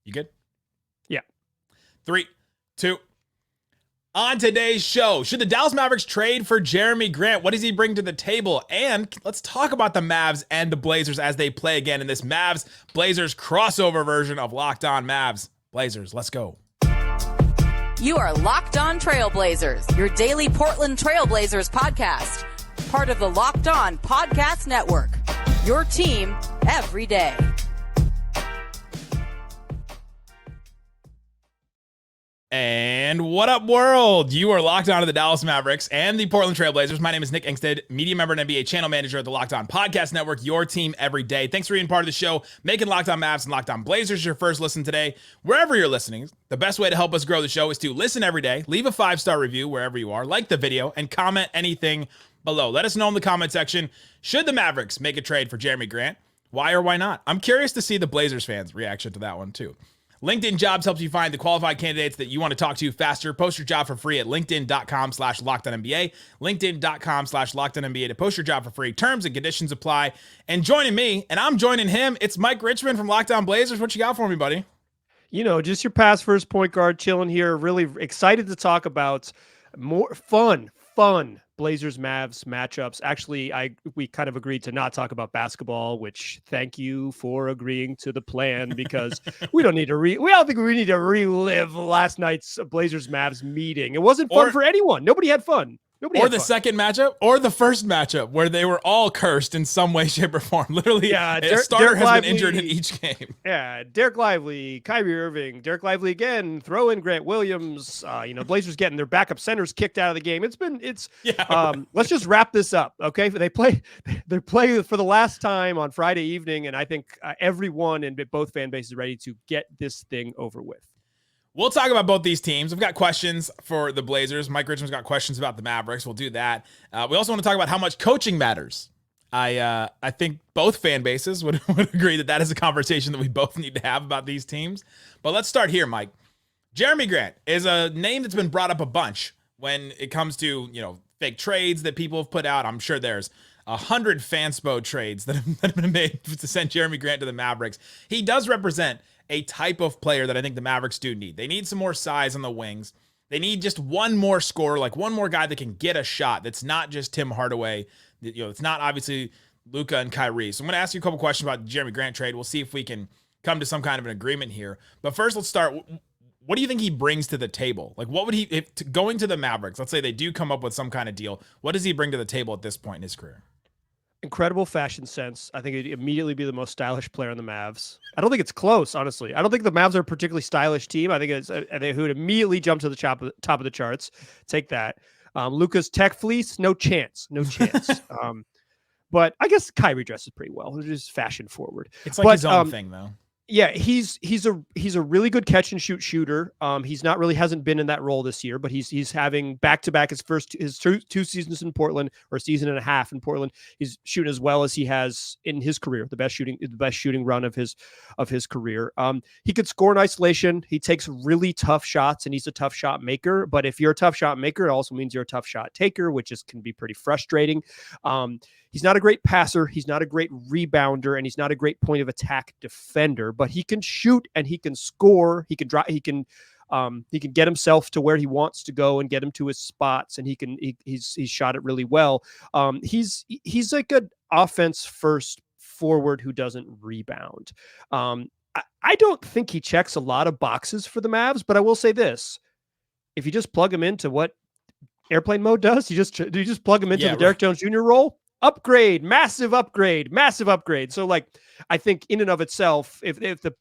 You good? Yeah. 3, 2. On today's show, should the Dallas Mavericks trade for Jerami Grant? What does he bring to the table? And let's talk about the Mavs and the Blazers as they play again in this Mavs-Blazers crossover version of Locked On Mavs. Blazers, let's go. You are Locked On Trailblazers, your daily Portland Trailblazers podcast. Part of the Locked On Podcast Network, your team every day. And what up, world? You are locked on to the Dallas Mavericks and the Portland Trailblazers. My name is Nick Angstadt, media member and NBA channel manager at the Locked On Podcast Network, your team every day. Thanks for being part of the show, making Locked On Mavs and Locked On Blazers your first listen today. Wherever you're listening, the best way to help us grow the show is to listen every day, leave a 5-star review wherever you are, like the video, and comment anything below. Let us know in the comment section, should the Mavericks make a trade for Jerami Grant? Why or why not? I'm curious to see the Blazers fans' reaction to that one, too. LinkedIn Jobs helps you find the qualified candidates that you want to talk to faster. Post your job for free at linkedin.com/LockedOnNBA. LinkedIn.com/LockedOnNBA to post your job for free. Terms and conditions apply. And joining me, and I'm joining him, it's Mike Richmond from Locked On Blazers. What you got for me, buddy? You know, just your past first point guard chilling here. Really excited to talk about more fun Blazers Mavs matchups. Actually, we kind of agreed to not talk about basketball, which thank you for agreeing to the plan, because we don't think we need to relive last night's Blazers Mavs meeting. It wasn't fun for anyone. Nobody had fun. Or the second matchup, or the first matchup, where they were all cursed in some way, shape, or form. Literally, a starter has been injured in each game. Yeah, Derek Lively, Kyrie Irving, Derek Lively again, throw in Grant Williams. Blazers getting their backup centers kicked out of the game. Let's just wrap this up, okay? They play for the last time on Friday evening, and I think everyone in both fan bases is ready to get this thing over with. We'll talk about both these teams. I've got questions for the Blazers. Mike Richmond's got questions about the Mavericks. We'll do that. We also want to talk about how much coaching matters. I think both fan bases would agree that is a conversation that we both need to have about these teams. But let's start here, Mike. Jerami Grant is a name that's been brought up a bunch when it comes to, fake trades that people have put out. I'm sure there's 100 fanspo trades that have been made to send Jerami Grant to the Mavericks. He does represent a type of player that I think the Mavericks do need. They need some more size on the wings. They need just one more scorer, like one more guy that can get a shot. That's not just Tim Hardaway. It's not obviously Luka and Kyrie. So I'm going to ask you a couple questions about the Jerami Grant trade. We'll see if we can come to some kind of an agreement here. But first, let's start. What do you think he brings to the table? Like, what would he, going to the Mavericks, let's say they do come up with some kind of deal, what does he bring to the table at this point in his career? Incredible fashion sense. I think he'd immediately be the most stylish player on the Mavs. I don't think it's close, honestly. I don't think the Mavs are a particularly stylish team. I think they would immediately jump to the top of the charts. Take that. Luka's tech fleece, no chance. But I guess Kyrie dresses pretty well. He's just fashion forward. It's like his own thing, though. Yeah, he's a really good catch and shoot shooter. He's not really hasn't been in that role this year, but he's having back-to-back his two seasons in Portland, or a season and a half in Portland. He's shooting as well as he has in his career, the best shooting run of his career. He could score in isolation. He takes really tough shots, and he's a tough shot maker. But if you're a tough shot maker, it also means you're a tough shot taker, which can be pretty frustrating. He's not a great passer. He's not a great rebounder, and he's not a great point of attack defender, but he can shoot and he can score. He can drive. He can get himself to where he wants to go and get him to his spots. And he's shot it really well. He's like an offense first forward who doesn't rebound. I don't think he checks a lot of boxes for the Mavs, but I will say this: if you just plug him into what airplane mode does, you just plug him into the Derek Jones Jr. role. Massive upgrade. So, I think in and of itself, if the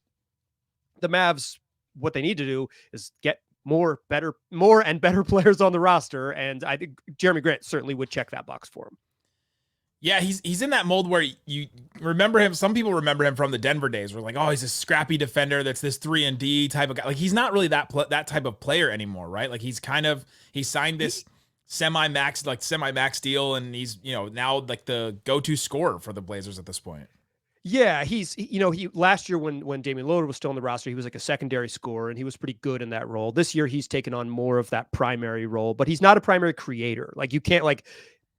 Mavs, what they need to do is get more and better players on the roster, and I think Jerami Grant certainly would check that box for him. Yeah, he's in that mold where you remember him. Some people remember him from the Denver days, where like, oh, he's a scrappy defender that's this 3-and-D type of guy. Like, he's not really that type of player anymore, right? Like, he signed this semi-max deal, and he's now like the go-to scorer for the Blazers at this point. Yeah, he last year when Damian Lillard was still on the roster, he was like a secondary scorer, and he was pretty good in that role. This year he's taken on more of that primary role, but he's not a primary creator. Like, you can't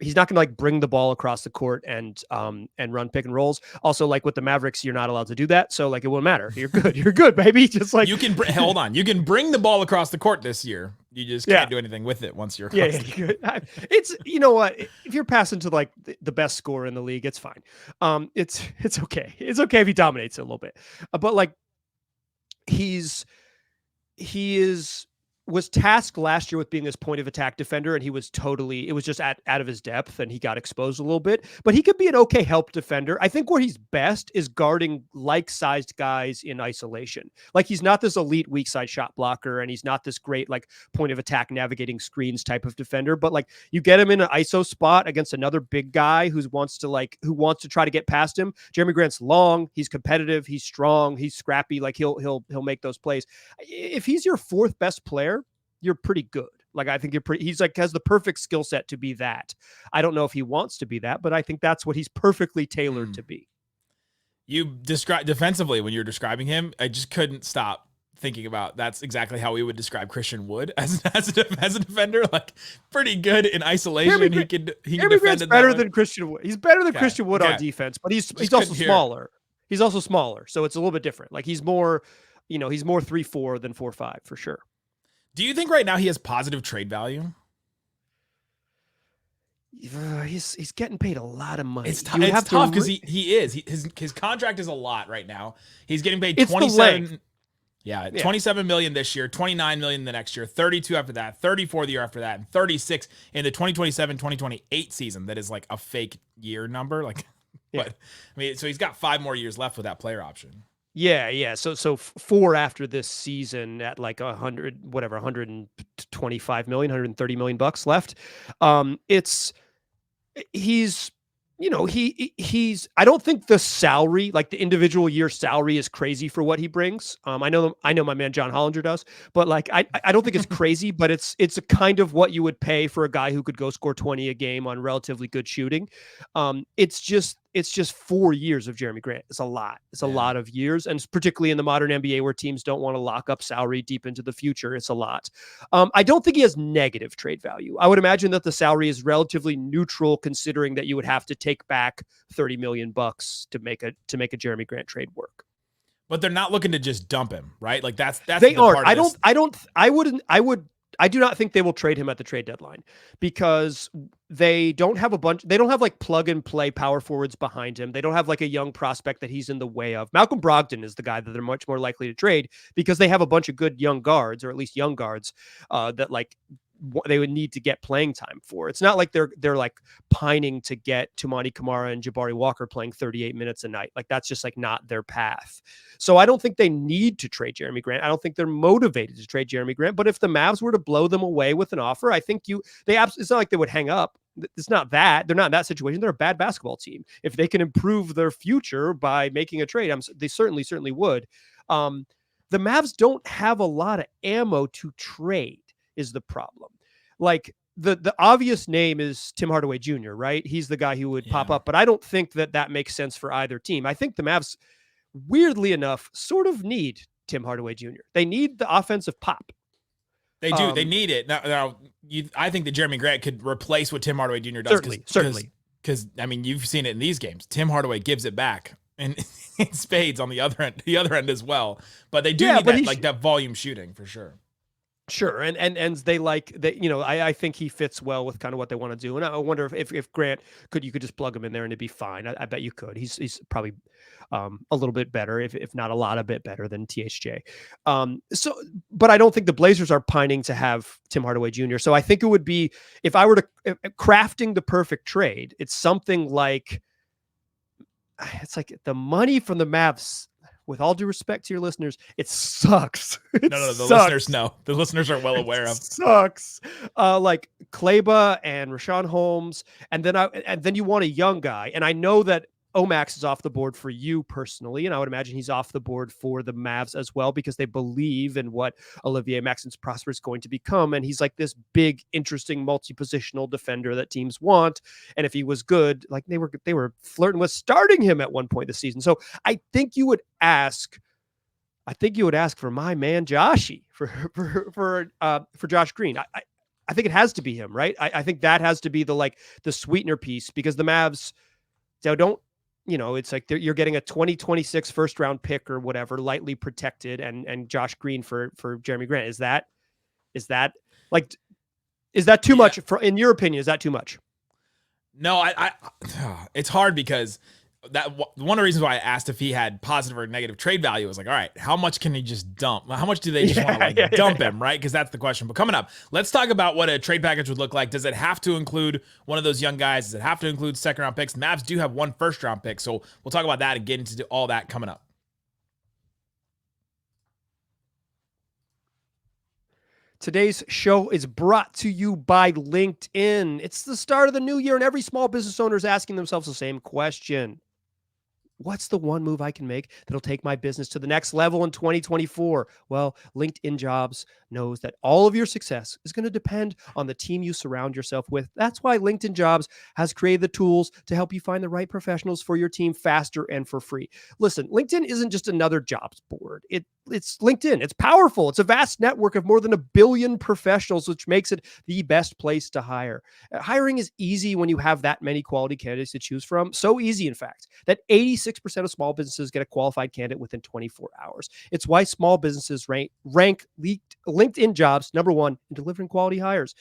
he's not going to like bring the ball across the court and run pick and rolls. Also, like with the Mavericks, you're not allowed to do that. So like, it won't matter. You're good. You're good, baby. Just like you can hold on. You can bring the ball across the court this year. You just can't do anything with it once you're across the court. It's, you know what, if you're passing to like the best scorer in the league, it's fine. It's okay. It's okay if he dominates it a little bit, but like was tasked last year with being this point of attack defender, and he was it was just out of his depth, and he got exposed a little bit, but he could be an okay help defender. I think where he's best is guarding like-sized guys in isolation. Like, he's not this elite weak side shot blocker, and he's not this great like point of attack navigating screens type of defender, but like you get him in an ISO spot against another big guy who wants to try to get past him. Jerami Grant's long, he's competitive, he's strong, he's scrappy, like he'll make those plays. If he's your fourth best player, you're pretty good. Like, I think he's like has the perfect skill set to be that. I don't know if he wants to be that, but I think that's what he's perfectly tailored to be. You describe defensively when you're describing him, I just couldn't stop thinking about that's exactly how we would describe Christian Wood as a defender. Like, pretty good in isolation. He can defend better than Christian Wood. He's better than Christian Wood on defense, but he's also smaller. He's also smaller, so it's a little bit different. Like, he's more 3-4 than 4-5 for sure. Do you think right now he has positive trade value? He's getting paid a lot of money. It's tough because his contract is a lot right now. He's getting paid 27. Yeah, 27 million this year, 29 million the next year, 32 after that, 34 the year after that, and 36 in the 2027-2028 season. That is like a fake year number. Like, but I mean, so he's got 5 more years left with that player option. Yeah. So 4 after this season at like 125 million, 130 million bucks left. He's I don't think the salary, like the individual year salary, is crazy for what he brings. I know my man John Hollinger does, but like I don't think it's crazy, but it's a kind of what you would pay for a guy who could go score 20 a game on relatively good shooting. It's just 4 years of Jerami Grant. It's a lot. It's a lot of years, and particularly in the modern NBA where teams don't want to lock up salary deep into the future, it's a lot. I don't think he has negative trade value. I would imagine that the salary is relatively neutral, considering that you would have to take back $30 million to make a Jerami Grant trade work. But they're not looking to just dump him, right? Like that's they aren't. I do not think they will trade him at the trade deadline because they don't have like plug and play power forwards behind him. They don't have like a young prospect that he's in the way of. Malcolm Brogdon is the guy that they're much more likely to trade because they have a bunch of good young guards, or at least young guards, that like they would need to get playing time for. It's not like they're like pining to get Tumani Kamara and Jabari Walker playing 38 minutes a night. Like, that's just like not their path. So I don't think they need to trade Jerami Grant. I don't think they're motivated to trade Jerami Grant, but if the Mavs were to blow them away with an offer, I think it's not like they would hang up. It's not that. They're not in that situation. They're a bad basketball team. If they can improve their future by making a trade, they certainly would. The Mavs don't have a lot of ammo to trade is the problem. Like, the obvious name is Tim Hardaway Jr., right? He's the guy who would pop up, but I don't think that makes sense for either team. I think the Mavs, weirdly enough, sort of need Tim Hardaway Jr. They need the offensive pop. They do. They need it. Now I think that Jerami Grant could replace what Tim Hardaway Jr. does. Certainly. Because, I mean, you've seen it in these games. Tim Hardaway gives it back and in spades on the other end as well. But they do need that volume shooting for sure. Sure. And they like that, I think he fits well with kind of what they want to do. And I wonder if Grant you could just plug him in there and it'd be fine. I bet you could. He's probably a little bit better, if not a lot, a bit better than THJ. But I don't think the Blazers are pining to have Tim Hardaway Jr. So I think it would be, if I were to crafting the perfect trade, it's something like, it's like the money from the Mavs. With all due respect to your listeners, it sucks. No, the listeners know. The listeners are well aware of. Sucks. Like Kleba and Rashawn Holmes, and then you want a young guy. And I know that Omax is off the board for you personally, and I would imagine he's off the board for the Mavs as well because they believe in what Olivier Maxence Prosper is going to become. And he's like this big, interesting, multi-positional defender that teams want. And if he was good, like they were flirting with starting him at one point this season. So I think you would ask for my man Joshy for Josh Green. I think it has to be him, right? I think that has to be the sweetener piece, because the Mavs don't, it's like you're getting a 2026 first round pick or whatever, lightly protected, and Josh Green for Jerami Grant. Is that too much in your opinion? Is that too much? No, it's hard, because that one of the reasons why I asked if he had positive or negative trade value was like, all right, how much can he just dump? How much do they just want to dump him, right? Because that's the question. But coming up, let's talk about what a trade package would look like. Does it have to include one of those young guys? Does it have to include second round picks? Mavs do have 1 first round pick, so we'll talk about that and get into all that coming up. Today's show is brought to you by LinkedIn. It's the start of the new year, and every small business owner is asking themselves the same question. What's the one move I can make that'll take my business to the next level in 2024? Well, LinkedIn Jobs knows that all of your success is going to depend on the team you surround yourself with. That's why LinkedIn Jobs has created the tools to help you find the right professionals for your team faster and for free. Listen, LinkedIn isn't just another jobs board. It's LinkedIn. It's powerful. It's a vast network of more than 1 billion professionals, which makes it the best place to hire. Hiring is easy when you have that many quality candidates to choose from. So easy, in fact, that 86% of small businesses get a qualified candidate within 24 hours. It's why small businesses rank LinkedIn Jobs number 1 in delivering quality hires.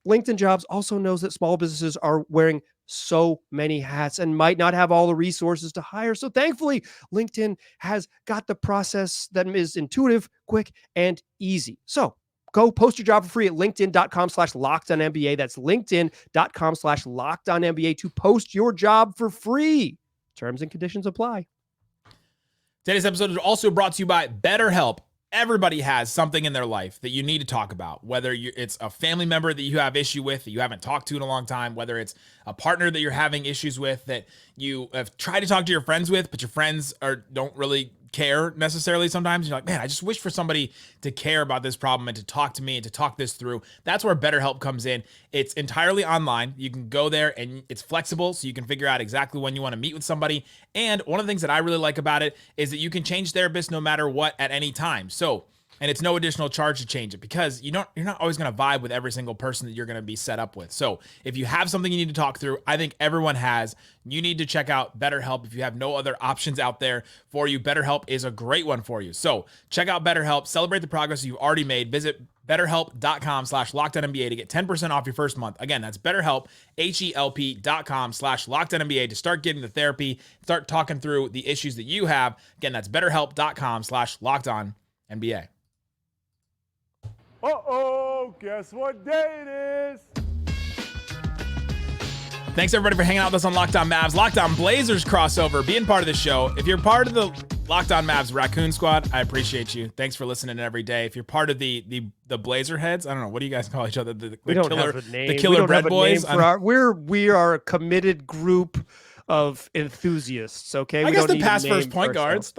LinkedIn Jobs also knows that small businesses are wearing so many hats and might not have all the resources to hire. So thankfully, LinkedIn has got the process that is intuitive, quick, and easy. So go post your job for free at linkedin.com/lockedonnba. That's linkedin.com/lockedonnba to post your job for free. Terms and conditions apply. Today's episode is also brought to you by BetterHelp. Everybody has something in their life that you need to talk about, whether it's a family member that you have issue with that you haven't talked to in a long time, whether it's a partner that you're having issues with that you have tried to talk to your friends with, but your friends don't really care necessarily. Sometimes you're like, man, I just wish for somebody to care about this problem and to talk to me and to talk this through. That's where BetterHelp comes in. It's entirely online. You can go there and it's flexible, so you can figure out exactly when you want to meet with somebody. And one of the things that I really like about it is that you can change therapists no matter what at any time. And it's no additional charge to change it, because you're not always going to vibe with every single person that you're going to be set up with. So if you have something you need to talk through, I think everyone has, you need to check out BetterHelp. If you have no other options out there for you, BetterHelp is a great one for you. So check out BetterHelp, celebrate the progress you've already made. Visit BetterHelp.com/LockedOnNBA to get 10% off your first month. Again, that's BetterHelp, HELP.com/LockedOnNBA to start getting the therapy, start talking through the issues that you have. Again, that's BetterHelp.com/LockedOnNBA. Uh-oh, guess what day it is? Thanks, everybody, for hanging out with us on Locked On Mavs, Locked On Blazers crossover, being part of the show. If you're part of the Locked On Mavs Raccoon Squad, I appreciate you. Thanks for listening every day. If you're part of the Blazer heads, I don't know, what do you guys call each other? We don't have a name. The Killer Bread Boys? We are a committed group of enthusiast, okay? I guess the pass first point guards.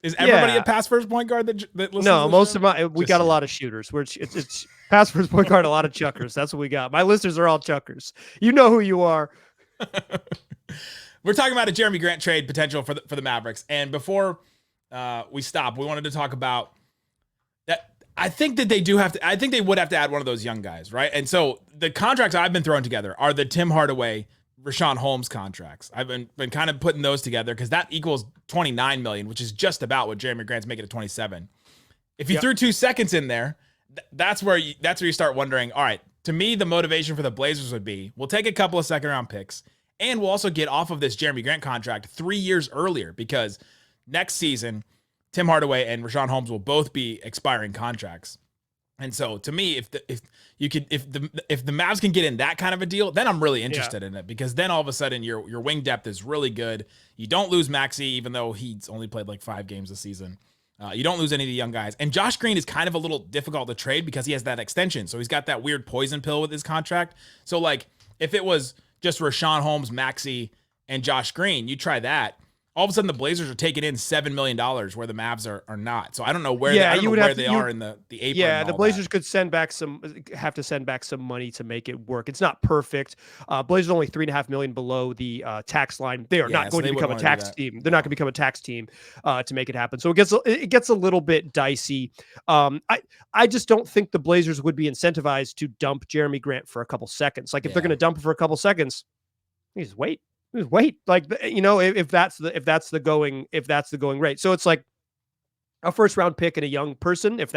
Is everybody a pass first point guard that listens? No, most of we got a lot of shooters. It's pass first point guard, a lot of chuckers. That's what we got. My listeners are all chuckers. You know who you are. We're talking about a Jerami Grant trade potential for the Mavericks. And before we stop, we wanted to talk about that. I think that they would have to add one of those young guys, right? And so the contracts I've been throwing together are the Tim Hardaway, Rashawn Holmes contracts. I've been kind of putting those together because that equals $29 million, which is just about what Jerami Grant's making at 27. If you threw 2 seconds in there, that's where you start wondering, all right, to me, the motivation for the Blazers would be, we'll take a couple of second round picks and we'll also get off of this Jerami Grant contract 3 years earlier, because next season, Tim Hardaway and Rashawn Holmes will both be expiring contracts. And so to me, if the Mavs can get in that kind of a deal, then I'm really interested in it, because then all of a sudden your wing depth is really good. You don't lose Maxey, even though he's only played like 5 games this season. You don't lose any of the young guys. And Josh Green is kind of a little difficult to trade because he has that extension. So he's got that weird poison pill with his contract. So like if it was just Rashawn Holmes, Maxey, and Josh Green, you try that. all of a sudden the Blazers are taking in $7 million where the Mavs are not. So I don't know where they are in the apron. Yeah, and the all Blazers that. could have to send back some money to make it work. It's not perfect. Blazers only $3.5 million below the tax line. They are not going to become a tax team. They're not going to become a tax team to make it happen. So it gets a little bit dicey. I just don't think the Blazers would be incentivized to dump Jerami Grant for a couple seconds. Like if they're going to dump him for a couple seconds, you just wait. Like, you know, if that's the going rate. So it's like a first round pick and a young person, if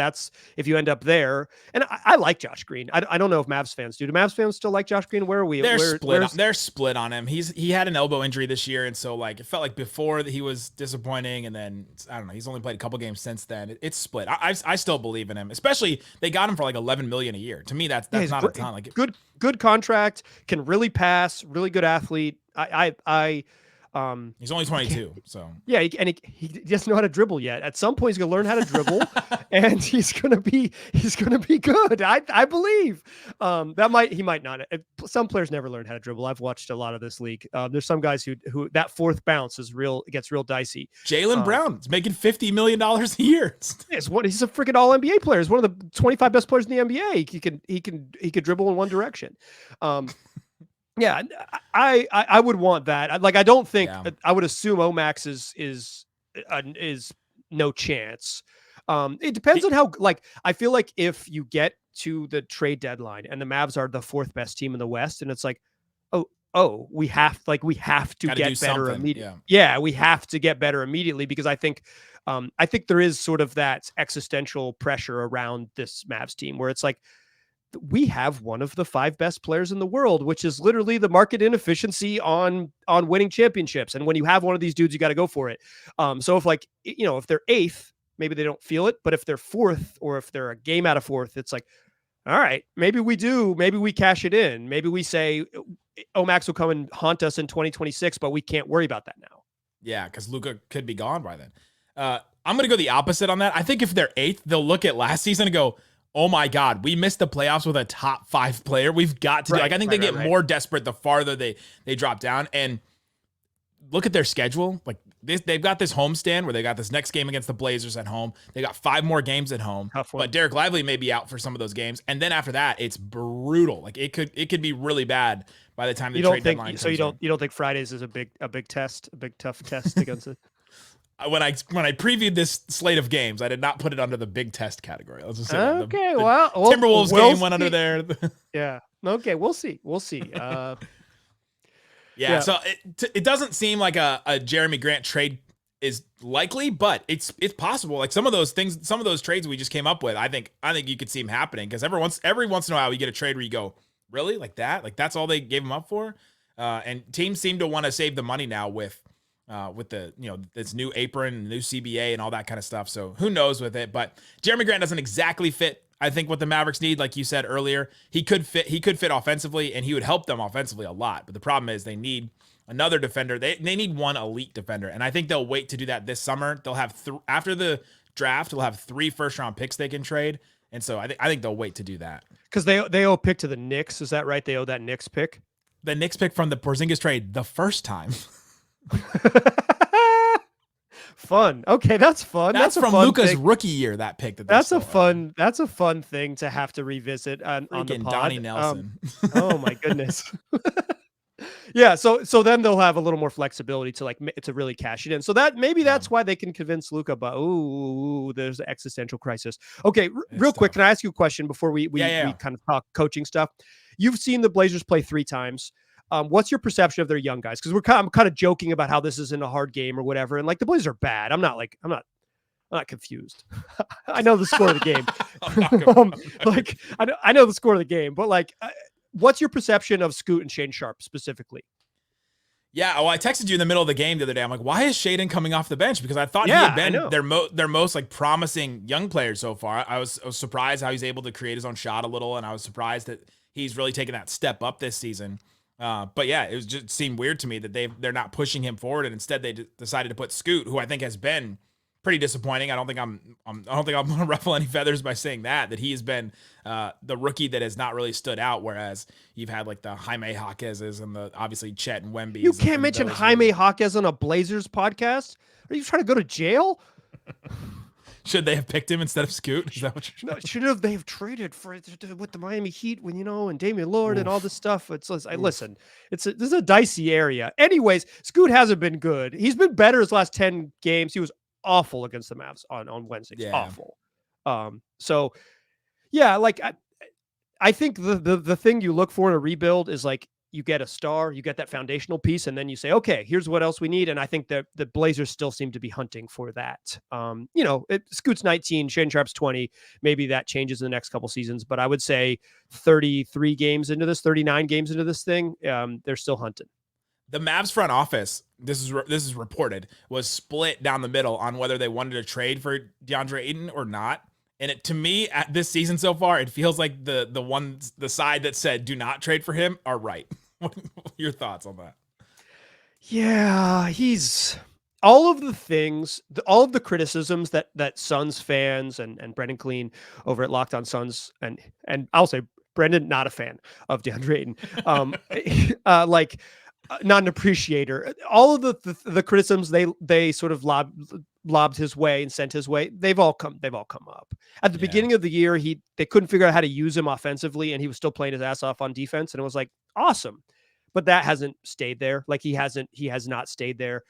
you end up there. And I like Josh Green. I don't know if Mavs fans do. Do Mavs fans still like Josh Green? Where are we? They're split on him. He had an elbow injury this year, and so like it felt like before that he was disappointing, and then I don't know. He's only played a couple games since then. It's split. I still believe in him, especially they got him for like $11 million a year. To me, that's not a ton. Like good contract, can really pass, really good athlete. He's only 22, so yeah, he doesn't know how to dribble yet. At some point, he's gonna learn how to dribble, and he's gonna be good. I believe he might not. Some players never learn how to dribble. I've watched a lot of this league. There's some guys who that fourth bounce gets real dicey. Jaylen Brown is making $50 million a year. He's a freaking all NBA player. He's one of the 25 best players in the NBA. He could dribble in one direction. Yeah, I would want that. Like, I don't think I would assume Omax is no chance. It depends on how. Like, I feel like if you get to the trade deadline and the Mavs are the fourth best team in the West, and it's like, we have to get better immediately. Yeah, we have to get better immediately because I think there is sort of that existential pressure around this Mavs team where it's like, we have one of the 5 best players in the world, which is literally the market inefficiency on winning championships. And when you have one of these dudes, you got to go for it. So if they're 8th, maybe they don't feel it, but if they're 4th or if they're a game out of 4th, it's like, all right, maybe we cash it in. Maybe we say Omax will come and haunt us in 2026, but we can't worry about that now. Yeah. Cause Luka could be gone by then. I'm going to go the opposite on that. I think if they're 8th, they'll look at last season and go, oh my God, we missed the playoffs with a top 5 player. We've got to do. Like, I think they get more desperate the farther they drop down. And look at their schedule. Like they've got this homestand where they got this next game against the Blazers at home. They got 5 more games at home. But Derek Lively may be out for some of those games. And then after that, it's brutal. Like it could be really bad by the time the trade deadline. So you don't think Fridays is a big tough test against it? When I previewed this slate of games, I did not put it under the big test category. Let's just say okay. The Timberwolves game went under there. Yeah. Okay. We'll see. Yeah. So it doesn't seem like a Jerami Grant trade is likely, but it's possible. Like some of those trades we just came up with, I think you could see them happening because every once in a while you get a trade where you go, really, like that? Like that's all they gave him up for? And teams seem to want to save the money now with the, this new apron, new CBA and all that kind of stuff. So who knows with it, but Jerami Grant doesn't exactly fit, I think, what the Mavericks need. Like you said earlier, he could fit offensively and he would help them offensively a lot. But the problem is they need another defender. They need one elite defender. And I think they'll wait to do that this summer. They'll have after the draft, they'll have 3 first-round picks they can trade. And so I think they'll wait to do that. Because they owe a pick to the Knicks. Is that right? They owe that Knicks pick? The Knicks pick from the Porzingis trade the first time. Fun. Okay, that's fun. That's from Luka's rookie year. That pick. That's a fun thing to have to revisit on the pod. Donnie Nelson. Oh my goodness. Yeah. So then they'll have a little more flexibility to really cash it in. So that's why they can convince Luka. But there's an existential crisis. Okay, real quick, can I ask you a question before we kind of talk coaching stuff? You've seen the Blazers play 3 times. What's your perception of their young guys? Because I'm kind of joking about how this isn't a hard game or whatever, and like the Blazers are bad. I'm not confused. I know the score of the game. I know the score of the game, but what's your perception of Scoot and Shane Sharp specifically? Yeah, well, I texted you in the middle of the game the other day. I'm like, why is Shaedon coming off the bench? Because I thought he had been their most like promising young player so far. I was surprised how he's able to create his own shot a little, and I was surprised that he's really taken that step up this season. But yeah, it just seemed weird to me that they're not pushing him forward, and instead they decided to put Scoot, who I think has been pretty disappointing. I don't think I'm going to ruffle any feathers by saying that he has been the rookie that has not really stood out. Whereas you've had like the Jaime Jaquez's and the obviously Chet and Wemby. You can't mention Jaime Jaquez on a Blazers podcast. Are you trying to go to jail? Should they have picked him instead of Scoot? Is that what you're should have they have traded for with the Miami Heat when and Damian Lillard and all this stuff? Listen, this is a dicey area. Anyways, Scoot hasn't been good. He's been better his last 10 games. He was awful against the Mavs on Wednesday. Yeah. Awful. So yeah, like I think the thing you look for in a rebuild is like you get a star, you get that foundational piece, and then you say, okay, here's what else we need. And I think that the Blazers still seem to be hunting for that. Scoot's 19, Shane Sharp's 20. Maybe that changes in the next couple seasons, but I would say 39 games into this thing, they're still hunting. The Mavs front office, this is reported, was split down the middle on whether they wanted to trade for Deandre Ayton or not. And to me, at this season so far, it feels like the side that said do not trade for him are right. What are your thoughts on that? Yeah, he's all of the criticisms that Suns fans and Brendan Clean over at Locked On Suns and I'll say Brendan, not a fan of DeAndre Ayton, not an appreciator. All of the criticisms they sort of lobbed his way and sent his way, they've all come up. At the beginning of the year, they couldn't figure out how to use him offensively, and he was still playing his ass off on defense, and it was like awesome. But that hasn't stayed there. Like he has not stayed there.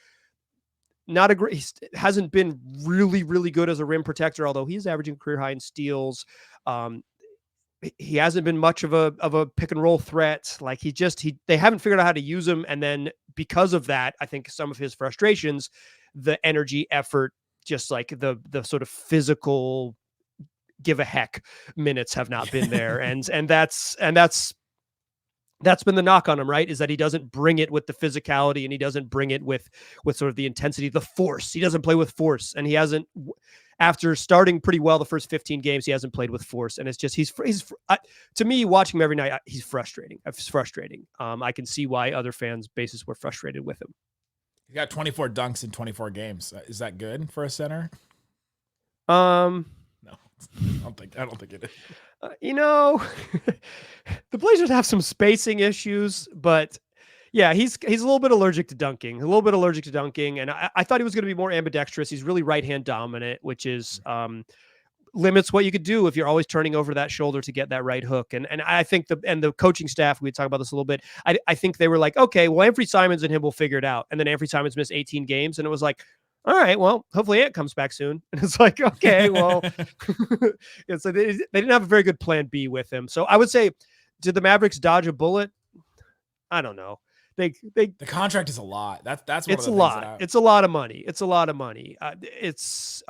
He hasn't been really, really good as a rim protector, although he's averaging career high in steals. He hasn't been much of a pick and roll threat. Like they haven't figured out how to use him. And then because of that, I think some of his frustrations, the energy, effort, just like the sort of physical give a heck minutes have not been there. and that's been the knock on him, right? Is that he doesn't bring it with the physicality, and he doesn't bring it with sort of the intensity, the force. He doesn't play with force, and he hasn't. After starting pretty well the first 15 games, he hasn't played with force, and it's just he's to me watching him every night. He's frustrating. It's frustrating. I can see why other fans' bases were frustrated with him. He got 24 dunks in 24 games. Is that good for a center? No, I don't think it is. The Blazers have some spacing issues, but yeah, he's a little bit allergic to dunking, and I thought he was going to be more ambidextrous. He's really right-hand dominant, which is limits what you could do if you're always turning over that shoulder to get that right hook. And I think the coaching staff, we talk about this a little bit. I think they were like, okay, well, Anthony Simons and him will figure it out. And then Anthony Simons missed 18 games, and it was like, all right, well, hopefully Ant comes back soon. And it's like, okay, well, it's like they didn't have a very good plan B with him. So I would say, did the Mavericks dodge a bullet? I don't know. The contract is a lot. That's it's a lot. It's a lot of money. Is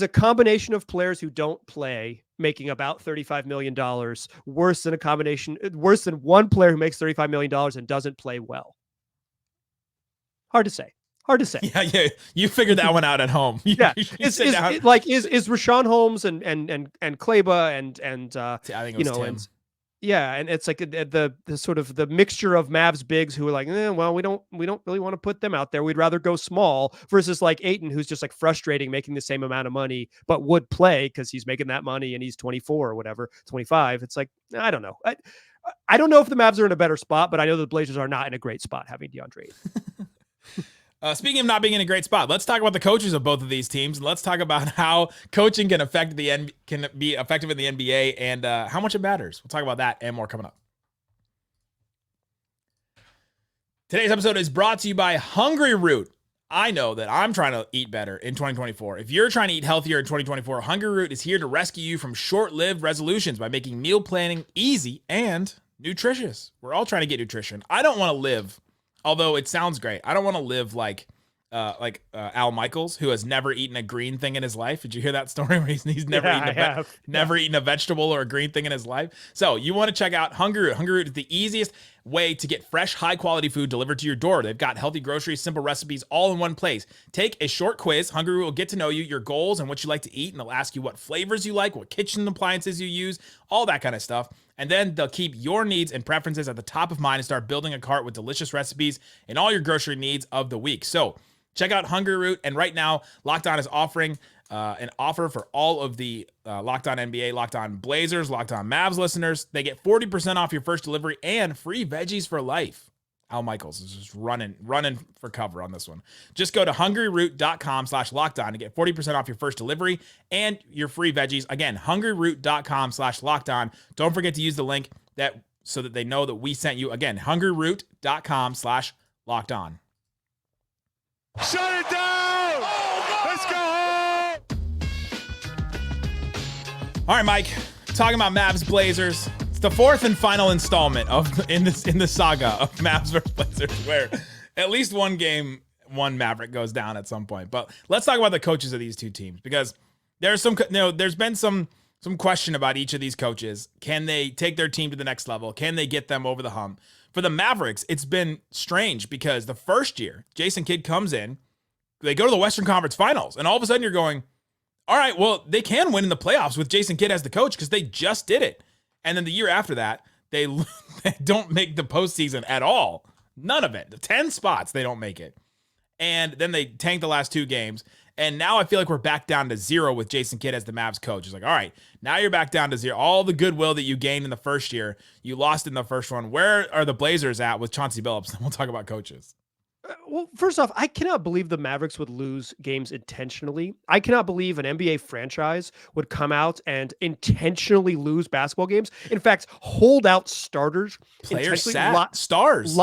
a combination of players who don't play making about $35 million worse than one player who makes $35 million and doesn't play well? Hard to say. Yeah. You figured that one out at home. Is Rashawn Holmes and Kleba and I think it was Tim. And it's like the sort of the mixture of Mavs bigs who are like, well, we don't really want to put them out there. We'd rather go small, versus like Ayton, who's just like frustrating, making the same amount of money, but would play because he's making that money and he's 24 or whatever, 25. It's like, I don't know. I don't know if the Mavs are in a better spot, but I know the Blazers are not in a great spot having DeAndre Ayton. Speaking of not being in a great spot, let's talk about the coaches of both of these teams, and let's talk about how coaching can be effective in the NBA and how much it matters. We'll talk about that and more coming up. Today's episode is brought to you by Hungry Root. I know that I'm trying to eat better in 2024. If you're trying to eat healthier in 2024, Hungry Root is here to rescue you from short-lived resolutions by making meal planning easy and nutritious. We're all trying to get nutrition. I don't want to live, although it sounds great, I don't want to live like Al Michaels, who has never eaten a green thing in his life. Did you hear that story where he's never eaten a vegetable or a green thing in his life? So you want to check out Hungry Root. Hungry Root is the easiest way to get fresh, high-quality food delivered to your door. They've got healthy groceries, simple recipes, all in one place. Take a short quiz. Hungry Root will get to know you, your goals, and what you like to eat, and they'll ask you what flavors you like, what kitchen appliances you use, all that kind of stuff. And then they'll keep your needs and preferences at the top of mind and start building a cart with delicious recipes and all your grocery needs of the week. So Check out Hungry Root. And right now, Locked On is offering an offer for all of the Locked On NBA, Locked On Blazers, Locked On Mavs listeners. They get 40% off your first delivery and free veggies for life. Al Michaels is just running for cover on this one. Just go to hungryroot.com/lockedon to get 40% off your first delivery and your free veggies. Again, hungryroot.com/lockedon. Don't forget to use the link so that they know that we sent you. Again, hungryroot.com/lockedon. Shut it down! Let's go home! All right, Mike. Talking about Mavs-Blazers. It's the fourth and final installment in the saga of Mavs versus Blazers, where at least one Maverick goes down at some point. But let's talk about the coaches of these two teams, because there's been some question about each of these coaches. Can they take their team to the next level? Can they get them over the hump? For the Mavericks, it's been strange because the first year Jason Kidd comes in, they go to the Western Conference Finals, and all of a sudden you're going, all right, well, they can win in the playoffs with Jason Kidd as the coach because they just did it. And then the year after that, they don't make the postseason at all. None of it. The 10 spots, they don't make it. And then they tank the last 2 games. And now I feel like we're back down to 0 with Jason Kidd as the Mavs coach. It's like, all right, now you're back down to 0. All the goodwill that you gained in the first year, you lost in the first one. Where are the Blazers at with Chauncey Billups? We'll talk about coaches. Well, first off, I cannot believe the Mavericks would lose games intentionally. I cannot believe an NBA franchise would come out and intentionally lose basketball games. In fact, hold out starters, players sat, stars.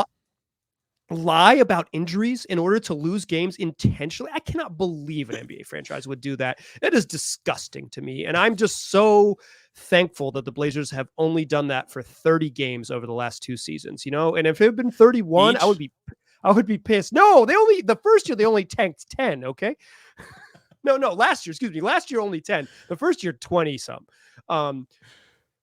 Lie about injuries in order to lose games intentionally. I cannot believe an NBA franchise would do that. It is disgusting to me. And I'm just so thankful that the Blazers have only done that for 30 games over the last 2 seasons, and if it had been 31, I would be pissed. No, the first year they only tanked 10. Okay. No, last year, excuse me. Last year, only 10. The first year, 20 some.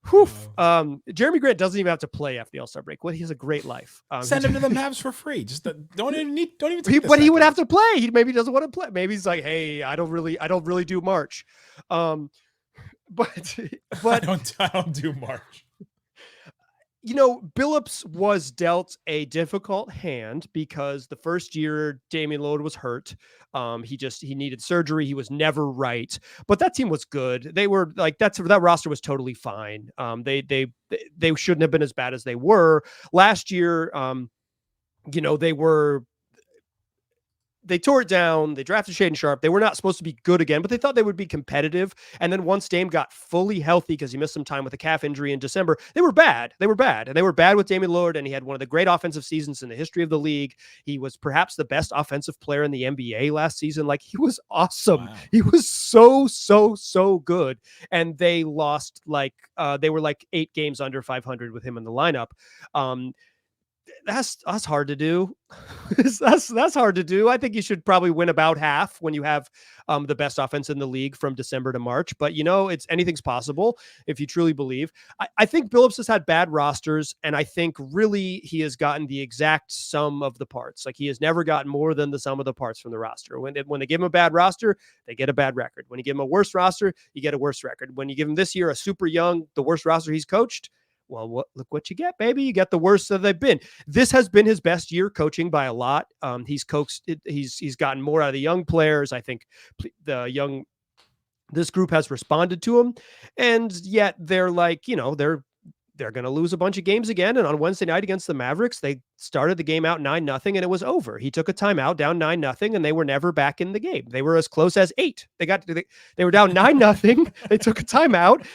Jerami Grant doesn't even have to play after the All-Star break. He has a great life. Send him to the Mavs for free. Just don't even take but he would have to play. He maybe doesn't want to play. Maybe he's like, hey, I don't really do March. But I don't do March. Billups was dealt a difficult hand because the first year Damian Lillard was hurt. He needed surgery. He was never right, but that team was good. They were like, that roster was totally fine. They shouldn't have been as bad as they were last year. They tore it down. They drafted Shaedon Sharpe. They were not supposed to be good again, but they thought they would be competitive. And then once Dame got fully healthy, because he missed some time with a calf injury in December, they were bad. And they were bad with Damian Lillard, and he had one of the great offensive seasons in the history of the league. He was perhaps the best offensive player in the NBA last season. Like, he was awesome. Wow. He was so good. And they lost they were 8 games under 500 with him in the lineup. That's hard to do. That's hard to do. I think you should probably win about half when you have the best offense in the league from December to March. But anything's possible if you truly believe. I think Billups has had bad rosters, and I think really he has gotten the exact sum of the parts. Like, he has never gotten more than the sum of the parts from the roster. When they give him a bad roster, they get a bad record. When you give him a worse roster, you get a worse record. When you give him this year a super young, the worst roster he's coached, well, look what you get, baby. You get the worst that they've been. This has been his best year coaching by a lot. He's coached. He's gotten more out of the young players. I think this group has responded to him, and yet they're they're going to lose a bunch of games again. And on Wednesday night against the Mavericks, they started the game out 9-0 and it was over. He took a timeout down 9-0 and they were never back in the game. They were as close as 8. They were down 9-0. They took a timeout.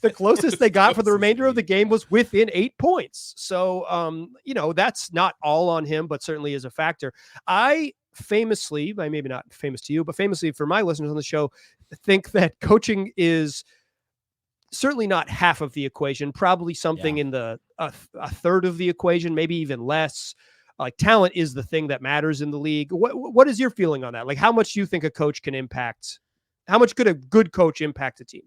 The closest they got for the remainder of the game was within 8 points. So, that's not all on him, but certainly is a factor. I famously, maybe not famous to you, but famously for my listeners on the show, think that coaching is certainly not half of the equation, probably something in the a third of the equation, maybe even less. Like, talent is the thing that matters in the league. What is your feeling on that? Like, how much do you think a coach can impact? How much could a good coach impact a team?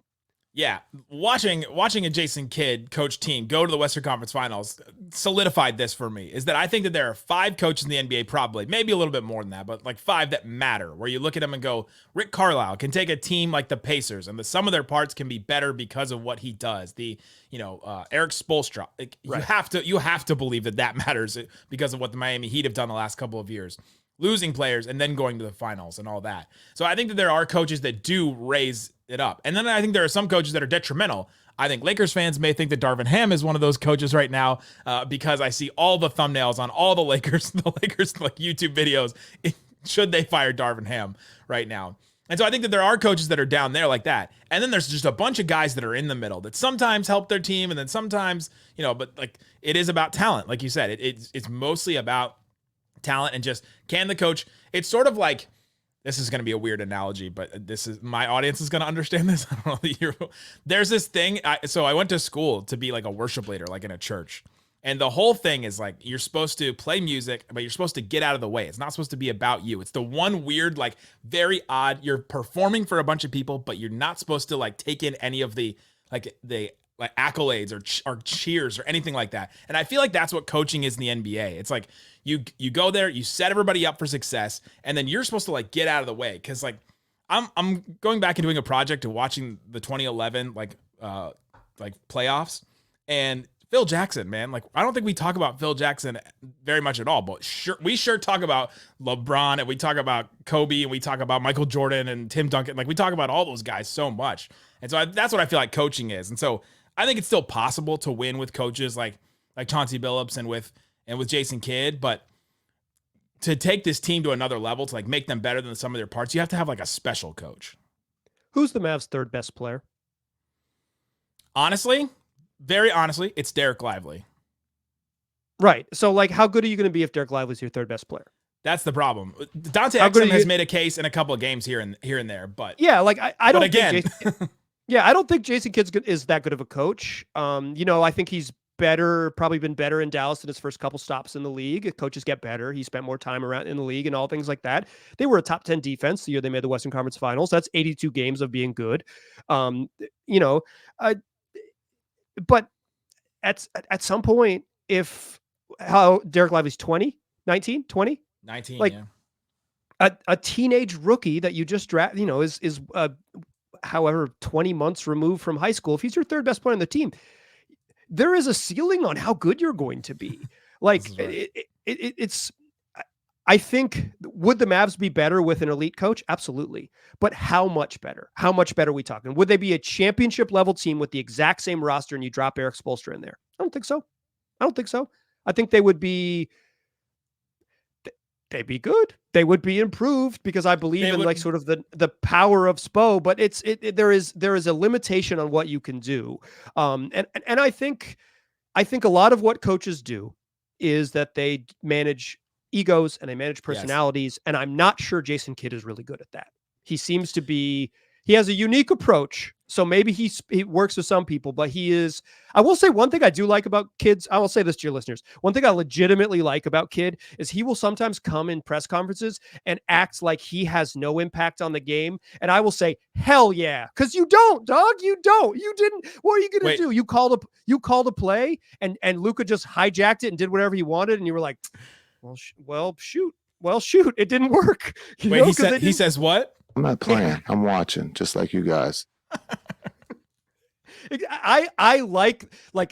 Yeah, watching a Jason Kidd coach team go to the Western Conference Finals solidified this for me, is that I think that there are 5 coaches in the NBA, probably, maybe a little bit more than that, but 5 that matter, where you look at them and go, Rick Carlisle can take a team like the Pacers, and the sum of their parts can be better because of what he does. Eric Spoelstra, right. You have to believe that matters because of what the Miami Heat have done the last couple of years. losing players and then going to the finals and all that. So I think that there are coaches that do raise it up. And then I think there are some coaches that are detrimental. I think Lakers fans may think that Darvin Ham is one of those coaches right now because I see all the thumbnails on all the Lakers like YouTube videos. Should they fire Darvin Ham right now? And so I think that there are coaches that are down there like that. And then there's just a bunch of guys that are in the middle that sometimes help their team. And then sometimes, but like it is about talent. Like you said, it's mostly about talent and just can the coach, it's sort of like, this is going to be a weird analogy, but this is my audience is going to understand this. I don't know. There's this thing. So I went to school to be like a worship leader, like in a church. And the whole thing is like, you're supposed to play music, but you're supposed to get out of the way. It's not supposed to be about you. It's the one weird, like very odd, you're performing for a bunch of people, but you're not supposed to like take in any of the accolades or cheers or anything like that. And I feel like that's what coaching is in the NBA. It's like you go there, you set everybody up for success, and then you're supposed to like get out of the way. Cause like I'm going back and doing a project and watching the 2011 like playoffs, and Phil Jackson, man. Like, I don't think we talk about Phil Jackson very much at all, but we sure talk about LeBron, and we talk about Kobe, and we talk about Michael Jordan and Tim Duncan. Like, we talk about all those guys so much. And so that's what I feel like coaching is. And so I think it's still possible to win with coaches like Chauncey Billups and with Jason Kidd, but to take this team to another level, to like make them better than some of their parts, you have to have like a special coach. Who's the Mavs' third best player? Honestly, very honestly, it's Derek Lively. Right. So, like, how good are you going to be if Derek Lively's your third best player? That's the problem. Dante Exum has made a case in a couple of games here and there, but yeah, like I don't again, I don't think Jason Kidd is that good of a coach. I think he's probably been better in Dallas in his first couple stops in the league. Coaches get better. He spent more time around in the league and all things like that. They were a top 10 defense the year they made the Western Conference Finals. That's 82 games of being good. But at some point, how Derek Lively's 20, 19, 20? 19, like yeah. A teenage rookie that you just draft, is however 20 months removed from high school. If he's your third best player on the team, there is a ceiling on how good you're going to be. Like right. It's. I think, would the Mavs be better with an elite coach? Absolutely. But how much better? How much better are we talking? Would they be a championship level team with the exact same roster and you drop Eric Spoelstra in there? I don't think so. I think they would be, they'd be good. They would be improved because I believe in like sort of the power of Spo, but there is a limitation on what you can do. And I think a lot of what coaches do is that they manage egos and they manage personalities. Yes. And I'm not sure Jason Kidd is really good at that. He seems to be, he has a unique approach. So maybe he works with some people, but I will say one thing I do like about Kidd. I will say this to your listeners. One thing I legitimately like about Kidd is he will sometimes come in press conferences and act like he has no impact on the game. And I will say, hell yeah. Cause you don't, dog. You didn't. What are you going to do? You called a play and Luka just hijacked it and did whatever he wanted. And you were like, well, shoot. It didn't work. He says what? I'm not playing. I'm watching, just like you guys. I like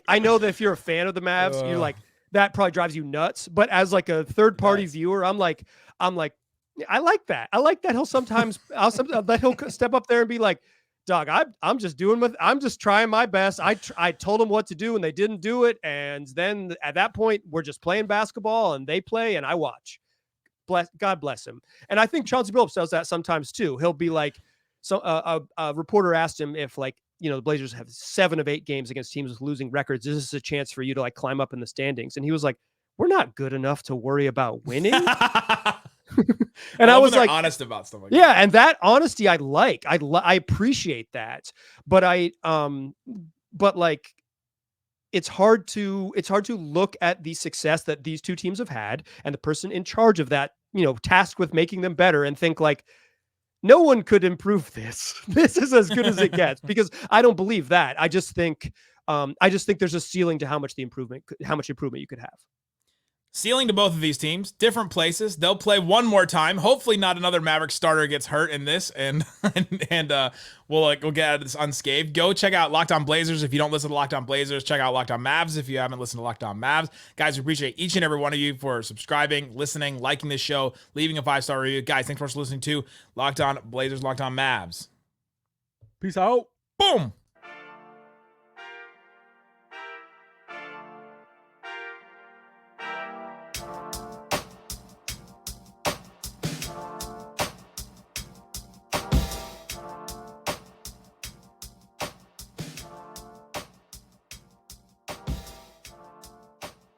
I know that if you're a fan of the Mavs, you're like, that probably drives you nuts. But as like a third party viewer, I'm like, I like that. I like that he'll sometimes that he'll step up there and be like, dog, I'm just trying my best. I told them what to do and they didn't do it. And then at that point, we're just playing basketball and they play and I watch. God bless him. And I think Chauncey Billups does that sometimes too. He'll be like, so a reporter asked him if the Blazers have 7 of 8 games against teams with losing records. Is this a chance for you to like climb up in the standings? And he was like, we're not good enough to worry about winning. And I was like, honest about stuff like that. Yeah. And that honesty I like, I appreciate that. But it's hard to look at the success that these two teams have had and the person in charge of that, tasked with making them better and think like, no one could improve this. This is as good as it gets because I don't believe that. I just think there's a ceiling to how much improvement you could have. Ceiling to both of these teams, different places. They'll play one more time. Hopefully, not another Mavericks starter gets hurt in this, and we'll get out of this unscathed. Go check out Locked On Blazers if you don't listen to Locked On Blazers. Check out Locked On Mavs if you haven't listened to Locked On Mavs. Guys, we appreciate each and every one of you for subscribing, listening, liking this show, leaving a 5-star review. Guys, thanks for listening to Locked On Blazers, Locked On Mavs. Peace out. Boom.